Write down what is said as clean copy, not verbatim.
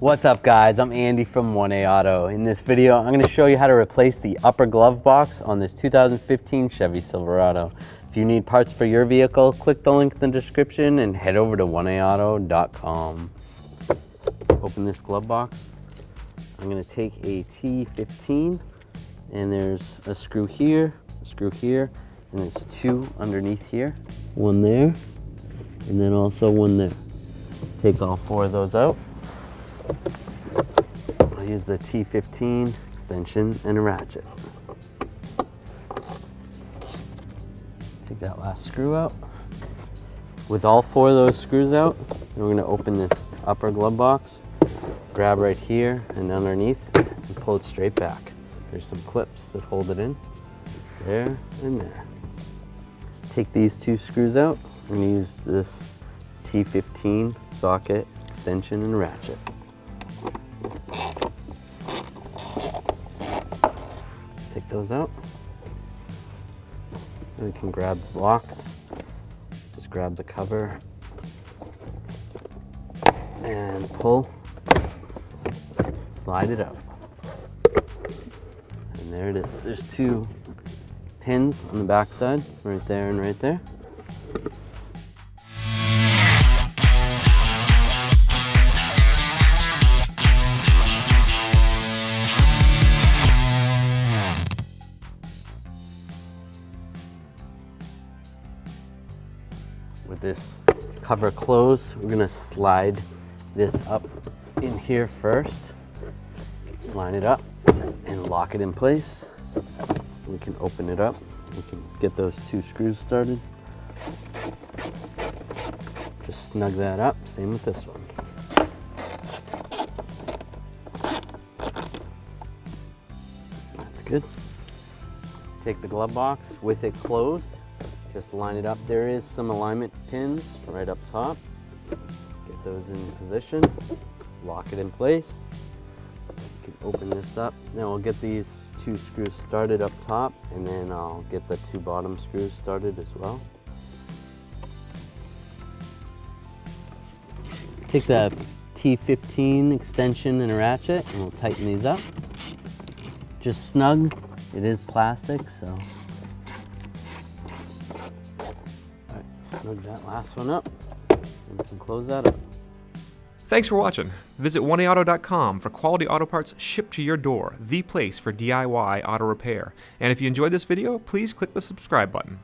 What's up guys, I'm Andy from 1A Auto. In this video, I'm going to show you how to replace the upper glove box on this 2015 Chevy Silverado. If you need parts for your vehicle, click the link in the description and head over to 1aauto.com. Open this glove box. I'm going to take a T15 and there's a screw here, and there's two underneath here. One there, and then also one there. Take all four of those out. I'll use the T15 extension and a ratchet. Take that last screw out. With all four of those screws out, we're going to open this upper glove box, grab right here and underneath, and pull it straight back. There's some clips that hold it in, there and there. Take these two screws out. I'm going to use this T15 socket, extension, and ratchet. Take those out. And we can grab the blocks. Just grab the cover and pull. Slide it up. And there it is. There's two pins on the back side, right there and right there. With this cover closed, we're gonna slide this up in here first, line it up and lock it in place. We can open it up. We can get those two screws started. Just snug that up, same with this one. That's good. Take the glove box with it closed. Just line it up. There is some alignment pins right up top. Get those in position. Lock it in place. You can open this up. Now we'll get these two screws started up top, and then I'll get the two bottom screws started as well. Take the T15 extension and a ratchet, and we'll tighten these up. Just snug. It is plastic, so. Snug that last one up, and we can close that up. Thanks for watching. Visit 1aauto.com for quality auto parts shipped to your door, the place for DIY auto repair. And if you enjoyed this video, please click the subscribe button.